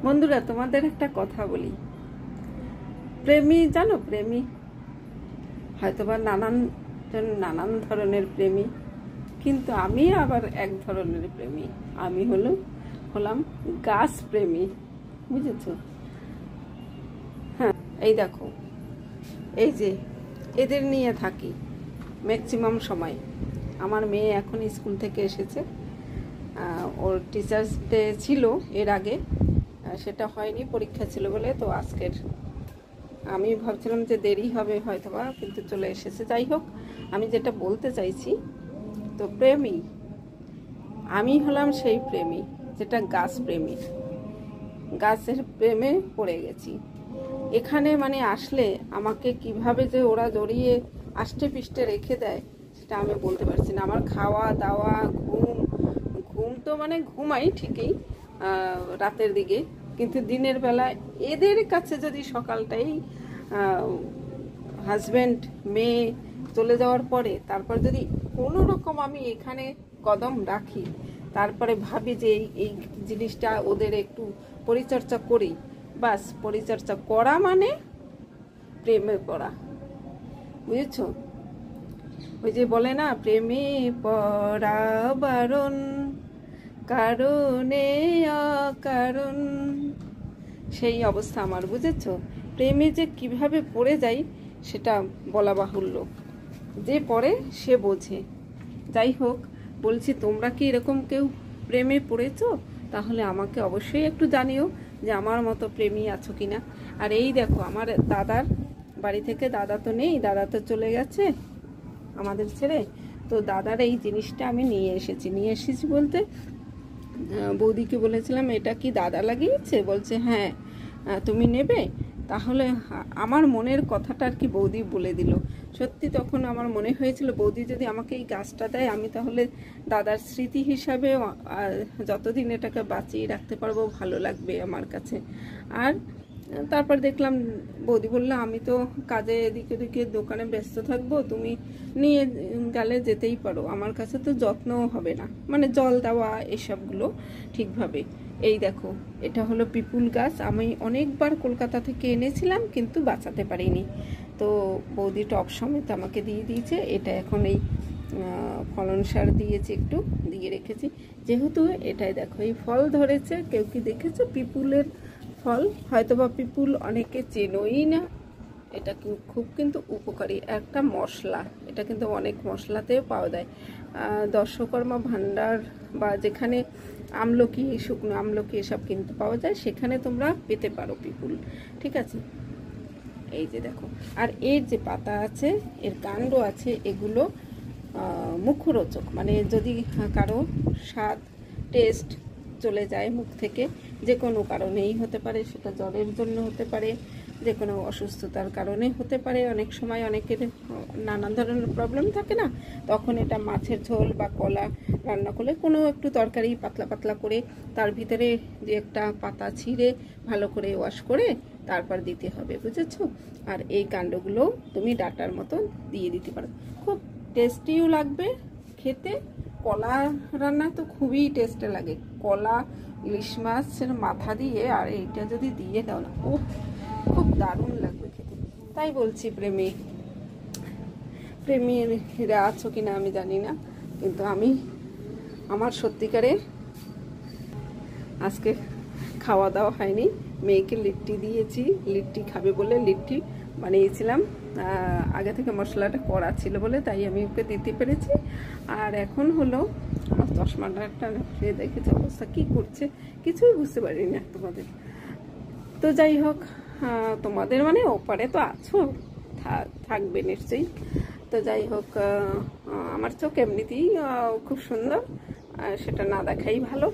বন্ধুরা, তোমাদের একটা কথা বলি। প্রেমী জানো, প্রেমী হয়তোবা নানান ধরনের প্রেমী, কিন্তু আমি আবার এক ধরনের প্রেমী। আমি হলাম গাছ প্রেমী, বুঝেছো? হ্যাঁ, এই দেখো, এই যে এদের নিয়ে থাকি ম্যাক্সিমাম সময়। আমার মেয়ে এখন স্কুল থেকে এসেছে, ওর টিচার্স ডে ছিল এর আগে, সেটা হয়নি, পরীক্ষা ছিল বলে। তো আজকের আমি ভাবছিলাম যে দেরি হবে হয়তোবা, কিন্তু চলে এসেছে। যাই হোক, আমি যেটা বলতে চাইছি, তো প্রেমী আমি হলাম সেই প্রেমী যেটা গাছ প্রেমী। গাছের প্রেমে পড়ে গেছি। এখানে মানে আসলে আমাকে কিভাবে যে ওরা জড়িয়ে আষ্টে পিষ্টে রেখে দেয় সেটা আমি বলতে পারছি না। আমার খাওয়া দাওয়া, ঘুম তো মানে ঘুমাই ঠিকই রাতের দিকে, কিন্তু দিনের বেলায় এদের কাছে যদি সকালটাই হাজব্যান্ড মেয়ে চলে যাওয়ার পরে তারপর যদি কোনো রকম আমি এখানে কদম রাখি, তারপরে ভাবি যে এই জিনিসটা ওদের একটু পরিচর্যা করি, বাস পরিচর্যা করা মানে প্রেমে পড়া, বুঝেছো? ওই যে বলে না, প্রেমে পড়া বারণ, কারণে অকারণ, সেই অবস্থা আমার, বুঝেছো? প্রেমে যে কিভাবে পড়ে যাই সেটা বলা বাহুল্য, যে পড়ে সে বোঝে। যাই হোক, বলছি তোমরা কি এরকম কেউ প্রেমে পড়েছো? তাহলে আমাকে অবশ্যই একটু জানিও যে আমার মতো প্রেমী আছো কিনা। আর এই দেখো, আমার দাদার বাড়ি থেকে, দাদা তো নেই, দাদা তো চলে গেছে আমাদের ছেড়ে। তো দাদার এই জিনিসটা আমি নিয়ে এসেছি বলতে বৌদিকে বলেছিলাম, এটা কি দাদা লাগিয়েছে? বলছে হ্যাঁ, তুমি নেবে? তাহলে আমার মনের কথাটা আর কি বৌদি বলে দিল। সত্যি তখন আমার মনে হয়েছিল, বৌদি যদি আমাকে এই গাছটা দেয়, আমি তাহলে দাদার স্মৃতি হিসাবে যতদিন এটাকে বাঁচিয়ে রাখতে পারবো ভালো লাগবে আমার কাছে। আর তারপর দেখলাম বৌদি বললো, আমি তো কাজে এদিকে ওদিকে দোকানে ব্যস্ত থাকবো, তুমি নিয়ে গেলে যেতেই পারো, আমার কাছে তো যত্নও হবে না, মানে জল দেওয়া এসবগুলো ঠিকভাবে। এই দেখো, এটা হলো পিপুল গাছ। আমি অনেকবার কলকাতা থেকে এনেছিলাম, কিন্তু বাঁচাতে পারিনি। তো বৌদি টব সমেত আমাকে দিয়ে দিয়েছে। এটা এখন এই ফলন সার দিয়েছে, একটু দিয়ে রেখেছি, যেহেতু এটাই দেখো এই ফল ধরেছে। কেউ কি দেখেছো পিপুলের ফল? হয়তোবা পিপুল অনেকে চেনোই না। এটা খুব কিন্তু উপকারী একটা মশলা, এটা কিন্তু অনেক মশলাতেও পাওয়া যায়। দশকর্মা ভাণ্ডার বা যেখানে আমলকি, শুকনো আমলকি এসব কিনতে পাওয়া যায়, সেখানে তোমরা পেতে পারো পিপুল, ঠিক আছে? এই যে দেখো, আর এর যে পাতা আছে, এর কাণ্ড আছে, এগুলো মুখরোচক, মানে যদি কারো স্বাদ টেস্ট চলে যায় মুখ থেকে, যে কোনো কারণেই হতে পারে, সেটা জ্বরের জন্য হতে পারে, যে কোনো অসুস্থতার কারণে হতে পারে। অনেক সময় অনেকের নানান ধরনের প্রবলেম থাকে না, তখন এটা মাছের ঝোল বা কলা রান্না করলে, কোনো একটু তরকারি পাতলা পাতলা করে তার ভিতরে যে একটা পাতা ছিঁড়ে ভালো করে ওয়াশ করে তারপর দিতে হবে, বুঝেছো? আর এই কাণ্ডগুলো তুমি ডাটার মতো দিয়ে দিতে পারো, খুব টেস্টিও লাগবে খেতে। কলা রান্না তো খুবই টেস্টে লাগে, কলা ইলিশ মাছের মাথা দিয়ে আর এইটা যদি দিয়ে দাও না, ও খুব দারুণ লাগবে খেতে। তাই বলছি, প্রেমীরা আছো কিনা আমি জানি না, কিন্তু আমার সত্যিকারে আজকে খাওয়া দাওয়া হয়নি। মেয়েকে লিট্টি দিয়েছি, লিট্টি খাবে বলে লিট্টি বানিয়েছিলাম। আগে থেকে মশলাটা করা ছিল বলে তাই আমি ওকে দিতে পেরেছি। আর এখন হলো আমার চশমাটা দেখেছে অবস্থা কি করছে, কিছুই বুঝতে পারি না তোমাদের। তো যাই হোক, তোমাদের মানে ওপারে তো আছো, থাকবে নিশ্চয়ই। তো যাই হোক, আমার চোখ এমনিতেই খুব সুন্দর, সেটা না দেখাই ভালো।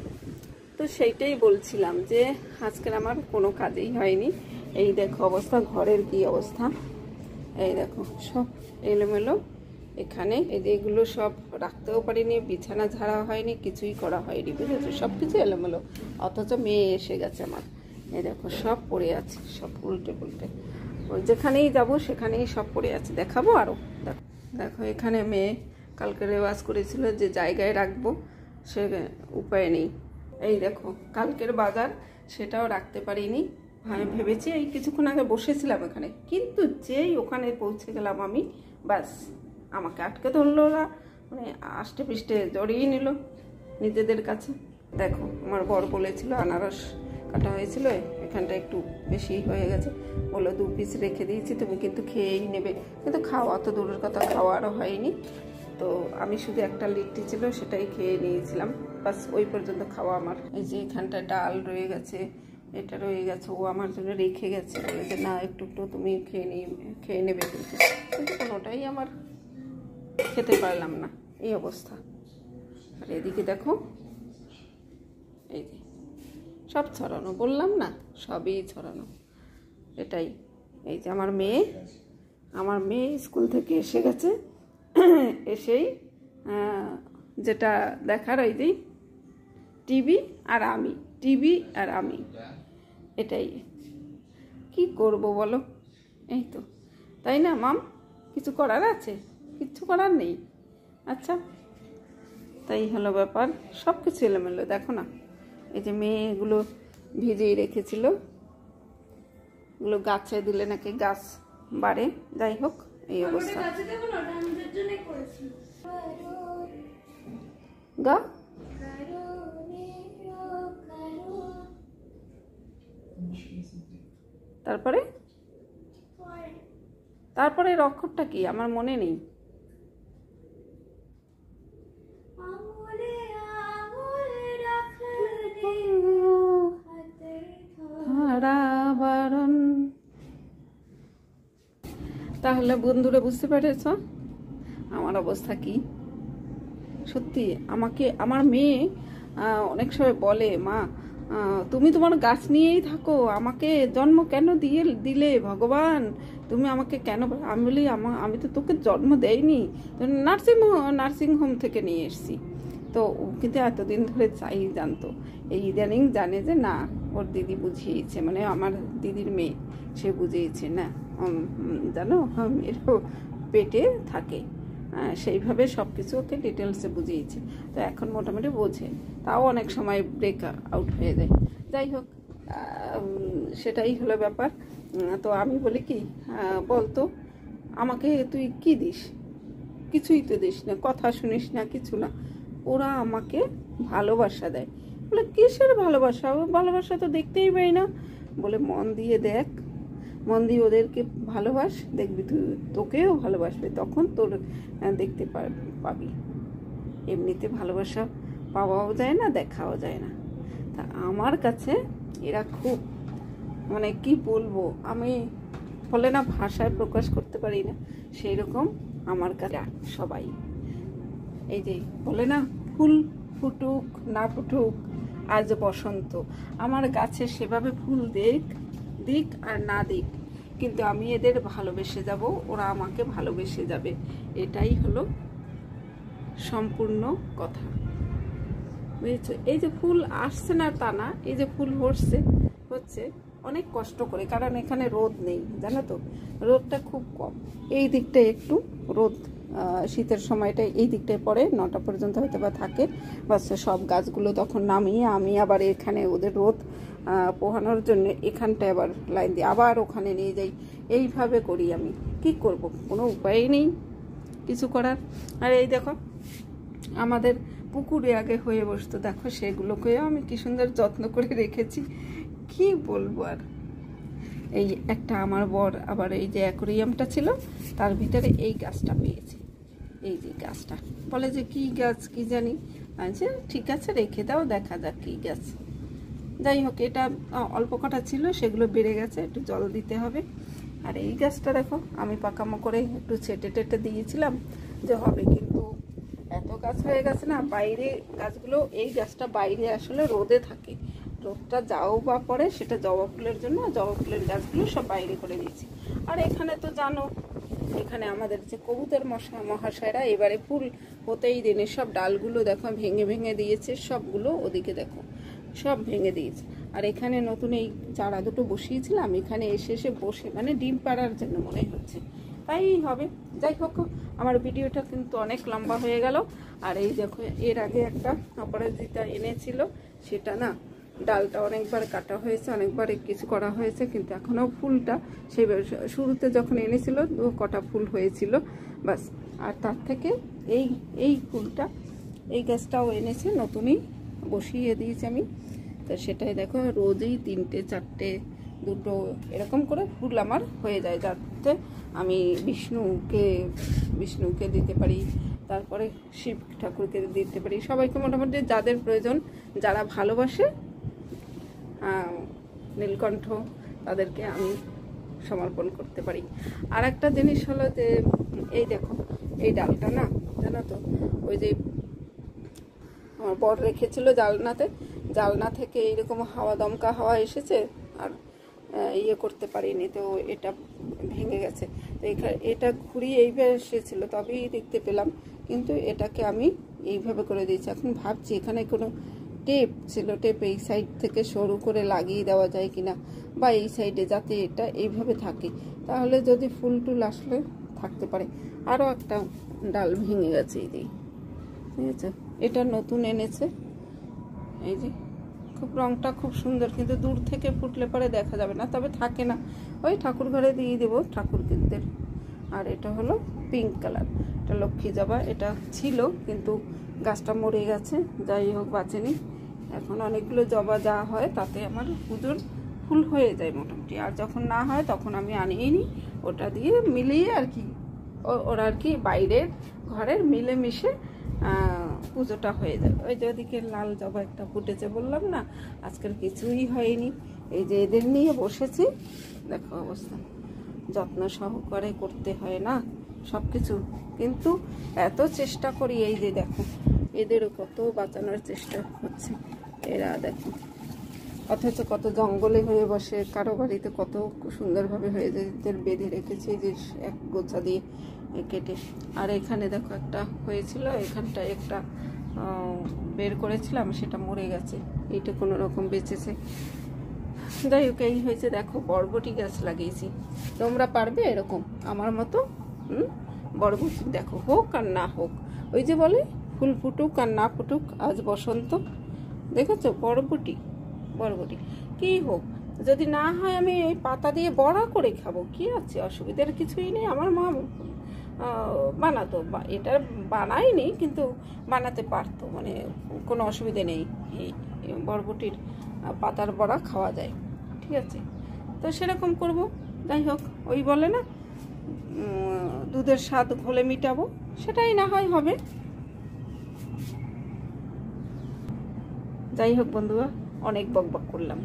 তো সেইটাই বলছিলাম যে আজকের আমার কোনো কাজেই হয়নি। এই দেখো অবস্থা, ঘরের কি অবস্থা, এই দেখো সব এলোমেলো। এখানে এই যে এগুলো সব রাখতেও পারিনি, বিছানা ঝাড়া হয়নি, কিছুই করা হয়নি, বুঝেছো? সব কিছু এলোমেলো, অথচ মেয়ে এসে গেছে আমার। এই দেখো সব পড়ে আছে, সব উল্টে পুল্টে, ওই যেখানেই যাবো সেখানেই সব পড়ে আছে। দেখাবো আরও, দেখো এখানে মেয়ে কালকে রেওয়াজ করেছিল যে জায়গায় রাখবো, সে উপায় নেই। এই দেখো কালকের বাজার সেটাও রাখতে পারিনি। আমি ভেবেছি এই কিছুক্ষণ আগে বসেছিলাম এখানে, কিন্তু যেই ওখানে পৌঁছে গেলাম আমি, ব্যাস আমাকে আটকে ধরলো ওরা, মানে আষ্টে পিষ্টে জড়িয়ে নিল নিজেদের কাছে। দেখো আমার বর বলেছিল আনারস কাটা হয়েছিল, এখানটা একটু বেশি হয়ে গেছে, বললো 2 পিস রেখে দিয়েছি, তুমি কিন্তু খেয়েই নেবে। কিন্তু খাওয়া তো দূরের কথা, খাওয়া আরও হয়নি। তো আমি শুধু একটা লিট্টি ছিল সেটাই খেয়ে নিয়েছিলাম, বাস ওই পর্যন্ত খাওয়া আমার। এই যে এখানটা ডাল রয়ে গেছে, এটা রয়ে গেছে, ও আমার জন্য রেখে গেছে, বলে যে না একটু একটু তুমি খেয়ে নেবে, কিন্তু কোনোটাই আমার খেতে পারলাম না, এই অবস্থা। আর এদিকে দেখো এই যে সব ছড়ানো, বললাম না সবই ছড়ানো। এটাই, এই যে আমার মেয়ে স্কুল থেকে এসে গেছে, এসেই যেটা দেখার ওই যে টিভি আর আমি, এটাই। কি করব বলো, এই তো, তাই না মাম? কিছু করার আছে? কিচ্ছু করার নেই। আচ্ছা, তাই হলো ব্যাপার, সব কিছু এলোমেলো। দেখো না, এই যে মেয়েগুলো ভিজিয়ে রেখেছিল, এগুলো গাছে দিলে নাকি গাছ বাড়ে, যাই হোক এই অবস্থা। গা তারপরে অক্ষরটা কি আমার মনে নেই। তাহলে বন্ধুরা বুঝতে পেরেছ আমার অবস্থা কি। সত্যি আমাকে আমার মেয়ে অনেক সময় বলে, মা তুমি তোমার গাছ নিয়েই থাকো, আমাকে জন্ম কেন দিলে ভগবান, তুমি আমাকে কেন? আমি বলি আমি তো তোকে জন্ম দেইনি, নার্সিং হোম থেকে নিয়ে এসছি। তো ও কিন্তু এতদিন ধরে জানতো, এই ইদানিং জানে যে না ওর দিদি বুঝিয়েছে, মানে আমার দিদির মেয়ে, সে বুঝিয়েছে না জানো মেয়েরও পেটে থাকে, সেইভাবে সব কিছু ওকে ডিটেলসে বুঝিয়েছে। তো এখন মোটামুটি বোঝে, তাও অনেক সময় ব্রেক আউট হয়ে যায়। যাই হোক, সেটাই হলো ব্যাপার। তো আমি বলি কি, বলতো আমাকে তুই কি দিস? কিছুই তো দিস না, কথা শুনিস না, কিছু না। ওরা আমাকে ভালোবাসা দেয়। বলে কিসের ভালোবাসা? ভালোবাসা তো দেখতেই পাই না। বলে মন দিয়ে দেখ, মন দিয়ে ওদেরকে ভালোবাস, দেখবি তোকেও ভালোবাসবে, তখন তোর দেখতে পাবি। এমনিতে ভালোবাসা পাওয়াও যায় না, দেখাও যায় না। তা আমার কাছে এরা খুব, মানে কি বলবো, আমি বলে না ভাষায় প্রকাশ করতে পারি না, সেই রকম আমার কাছে সবাই। এই যে বলে না ফুল ফুটুক না ফুটুক আজ বসন্ত, আমার গাছে সেভাবে ফুল দিক আর না দিক, কিন্তু আমি এদের ভালোবেসে যাব, ওরা আমাকে ভালোবেসে যাবে, এটাই হলো সম্পূর্ণ কথা, বুঝেছো? এই যে ফুল আসছে না তা না, এই যে ফুল হচ্ছে অনেক কষ্ট করে, কারণ এখানে রোদ নেই, জানো তো, রোদটা খুব কম। এই দিকটায় একটু রোদ শীতের সময়টায় এই দিকটায় পড়ে, 9টা পর্যন্ত হয়তো বা থাকে, বাস সব গাছগুলো তখন নামিয়ে আমি আবার এখানে ওদের রোদ পোহানোর জন্য এখানটায় আবার লাইন দিই, আবার ওখানে নিয়ে যাই, এইভাবে করি। আমি কি করব, কোনো উপায়ই নেই কিছু করার। আর এই দেখো আমাদের পুকুরে আগে হয়ে বসতো, দেখো সেগুলোকেও আমি কি সুন্দর যত্ন করে রেখেছি, কি বলবো আর। এই একটা আমার বর আবার এই যে অ্যাকোরিয়ামটা ছিল তার ভিতরে এই গাছটা পেয়েছে, এই যে গাছটা, বলে যে কি গাছ কি জানি, আচ্ছা ঠিক আছে রেখে দাও, দেখা যাক কি গাছ। যাই হোক, এটা অল্প কটা ছিল, সেগুলো বেড়ে গেছে, একটু জল দিতে হবে। আর এই গাছটা দেখো আমি পাকামো করে একটু ছেটে দিয়েছিলাম যে হবে, কিন্তু এত গাছ হয়ে গেছে না বাইরে গাছগুলো, এই গাছটা বাইরে আসলে রোদে থাকে, রোদটা যাও বা পড়ে, সেটা জবা ফুলের জন্য জবা ফুলের গাছগুলো সব বাইরে করে দিয়েছি। আর এখানে তো জানো, এখানে আমাদের যে কবুতর মহাশয়রা এবারে ফুল হতেই দেনে, সব ডালগুলো দেখো ভেঙে দিয়েছে, সবগুলো ওদিকে দেখো সব ভেঙে দিয়েছে। আর এখানে নতুন এই চারা দুটো বসিয়েছিলাম, এখানে এসে বসে মানে ডিম পাড়ার জন্য মনে হচ্ছে, তাই হবে। যাই হোক, আমার ভিডিওটা কিন্তু অনেক লম্বা হয়ে গেল। আর এই দেখো এর আগে একটা অপরাজিতা এনেছিল, সেটা না ডালটা অনেকবার কাটা হয়েছে, অনেকবার কিছু করা হয়েছে, কিন্তু এখনও ফুলটা সেই শুরুতে যখন এনেছিল কটা ফুল হয়েছিল বাস। আর তার থেকে এই এই ফুলটা, এই গাছটাও এনেছে, নতুনই বসিয়ে দিয়েছি আমি। তো সেটাই দেখো রোজই 3টে 4টে 2টো এরকম করে ফুল আমার হয়ে যায়, যাতে আমি বিষ্ণুকে দিতে পারি, তারপরে শিব ঠাকুরকে দিতে পারি, সবাইকে মোটামুটি যাদের প্রয়োজন, যারা ভালোবাসে নীলকণ্ঠ তাদেরকে আমি সমর্পণ করতে পারি। আর একটা জিনিস হলো যে এই দেখো এই ডালটা না, জানো তো, ওই যে আমার বর রেখেছিল জালনা থেকে এইরকম হাওয়া, দমকা হাওয়া এসেছে, আর ইয়ে করতে পারিনি, তো এটা ভেঙে গেছে। তো এটা ঘুরিয়ে এইভাবে এসেছিল, তবেই দেখতে পেলাম, কিন্তু এটাকে আমি এইভাবে করে দিয়েছি। এখন ভাবছি এখানে কোনো টেপ ছিল, টেপ এই সাইড থেকে সরু করে লাগিয়ে দেওয়া যায় কিনা, বা এই সাইডে যাতে এটা এইভাবে থাকে, তাহলে যদি ফুল টুল আসলে থাকতে পারে। আরও একটা ডাল ভেঙে গেছে, এই দিয়ে, ঠিক আছে, এটা নতুন এনেছে। এই যে খুব রংটা খুব সুন্দর, কিন্তু দূর থেকে ফুটলে পরে দেখা যাবে না, তবে থাকে না, ওই ঠাকুর ঘরে দিয়ে দেবো ঠাকুরদের। আর এটা হলো পিঙ্ক কালার, এটা লক্ষ্মী জবা, এটা ছিল কিন্তু গাছটা মরে গেছে, যাই হোক বাঁচেনি। এখন অনেকগুলো জবা যা হয় তাতে আমার পুজোর ফুল হয়ে যায় মোটামুটি, আর যখন না হয় তখন আমি আনিয়ে নিই, ওটা দিয়ে মিলিয়ে আর কি, ওরা আর কি বাইরের ঘরের মিলেমিশে পুজোটা হয়ে যায়। ওই যে ওদিকে লাল জবা একটা ফুটেছে, বললাম না আজকের কিছুই হয়নি, এই যে এদের নিয়ে বসেছি, দেখো অবস্থা, যত্ন সহকারে করতে হয় না সব কিছু, কিন্তু এত চেষ্টা করি, এই যে দেখো এদেরও কত বাঁচানোর চেষ্টা হচ্ছে, এরা দেখো, অথচ কত জঙ্গলে হয়ে বসে, কারো বাড়িতে কত সুন্দরভাবে হয়ে যায়, এদের বেঁধে রেখেছে যে এক গোছা দিয়ে কেটে। আর এখানে দেখো একটা হয়েছিল, এখানটায় একটা বের করেছিলাম, সেটা মরে গেছে, এইটা কোনো রকম বেঁচেছে। যাই হোক এই হয়েছে, দেখো বরবটি গাছ লাগিয়েছি, তোমরা পারবে এরকম আমার মতো? বরবটি দেখো, হোক আর না হোক, ওই যে বলে ফুল ফুটুক আর না ফুটুক আজ বসন্ত, দেখেছো, বরবটি কি হোক, যদি না হয় আমি এই পাতা দিয়ে বড়া করে খাবো, কি আছে, অসুবিধার কিছুই নেই। আমার মা বানাতো, এটা বানায়নি কিন্তু বানাতে পারতো, মানে কোনো অসুবিধে নেই, এই বরবটির পাতার বড়া খাওয়া যায়, ঠিক আছে, তো সেরকম করব। যাই হোক, ওই বলে না দুধের স্বাদ ঘোলে মিটাবো, সেটাই না হয় হবে। যাই হোক বন্ধুরা, অনেক বকবক করলাম,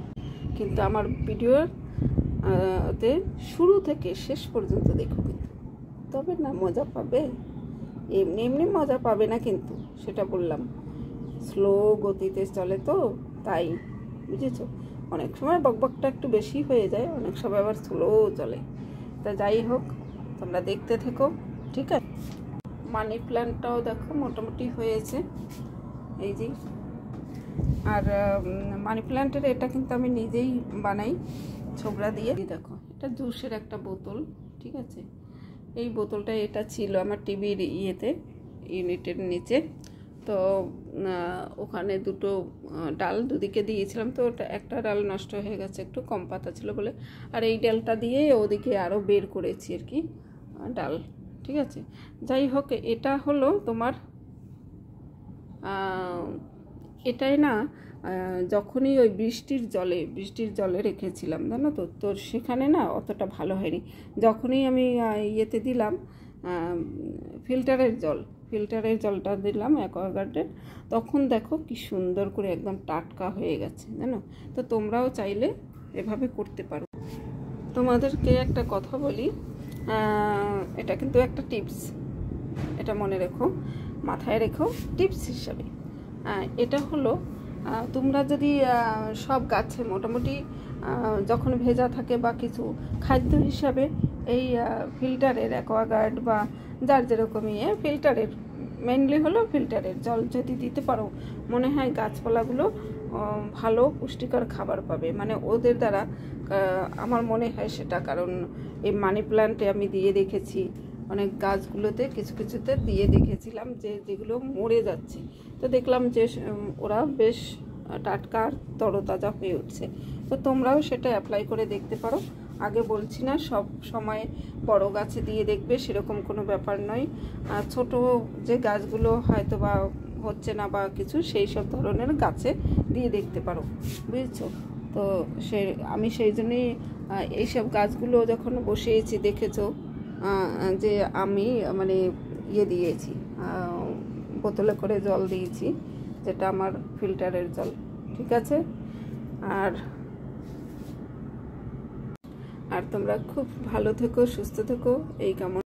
কিন্তু আমার ভিডিওতে শুরু থেকে শেষ পর্যন্ত দেখো, কিন্তু তবে না মজা পাবে, এমনি এমনি মজা পাবে না, কিন্তু সেটা বললাম, স্লো গতিতে চলে তো, তাই বুঝেছো, অনেক সময় বকবকটা একটু বেশি হয়ে যায়, অনেক সময় আবার স্লো চলে। তা যাই হোক, তোমরা দেখতে থেকো, ঠিক আছে। মানি প্ল্যান্টটাও দেখো মোটামুটি হয়েছে, এই যে। আর মানি প্ল্যান্টের এটা কিন্তু আমি নিজেই বানাই ছোবড়া দিয়ে। দেখো এটা জুসের একটা বোতল, ঠিক আছে, এই বোতলটা এটা ছিল আমার টিভির ইউনিটের নিচে, তো ওখানে দুটো ডাল দুদিকে দিয়েছিলাম, তো ওটা একটা ডাল নষ্ট হয়ে গেছে, একটু কম পাতা ছিল বলে, আর এই ডালটা দিয়ে ওদিকে আরও বের করেছি আর কি ডাল, ঠিক আছে। যাই হোক, এটা হলো তোমার এটাই না, যখনই ওই বৃষ্টির জলে রেখেছিলাম, জানো তো, তো সেখানে না অতটা ভালো হয়নি। যখনই আমি ইয়েতে দিলাম ফিল্টারের জলটা দিলাম অ্যাকোয়াগার্ডের, তখন দেখো কি সুন্দর করে একদম টাটকা হয়ে গেছে, জানো। তো তোমরাও চাইলে এভাবে করতে পারো। তোমাদেরকে একটা কথা বলি, এটা কিন্তু একটা টিপস, এটা মনে রেখো, মাথায় রেখো টিপস হিসাবে। এটা হলো, তোমরা যদি সব গাছে মোটামুটি যখন ভেজা থাকে বা কিছু খাদ্য হিসাবে এই ফিল্টারের অ্যাকোয়াগার্ড বা যার যেরকমই ফিল্টারের, মেনলি হলো ফিল্টারের জল যদি দিতে পারো, মনে হয় গাছপালাগুলো ভালো পুষ্টিকর খাবার পাবে, মানে ওদের দ্বারা আমার মনে হয় সেটা। কারণ এই মানি প্ল্যান্টে আমি দিয়ে দেখেছি, অনেক গাছগুলোতে কিছু কিছুতে দিয়ে দেখেছিলাম যে যেগুলো মরে যাচ্ছে, তো দেখলাম যে ওরা বেশ টাটকা আর তরতাজা হয়ে উঠছে। তো তোমরাও সেটা অ্যাপ্লাই করে দেখতে পারো। আগে বলছি না সব সময় বড় গাছে দিয়ে দেখবে, সেরকম কোনো ব্যাপার নয়। আর ছোটো যে গাছগুলো হয়তো বা হচ্ছে না বা কিছু, সেই সব ধরনের গাছে দিয়ে দেখতে পারো, বুঝেছো? তো আমি সেই জন্যই এইসব গাছগুলো যখন বসিয়েছি দেখেছো যে আমি মানে দিয়েছি, বোতলে করে জল দিয়েছি, যেটা আমার ফিল্টারের জল, ঠিক আছে? আর তোমরা খুব ভালো থেকো, সুস্থ থেকো, এই কামনা।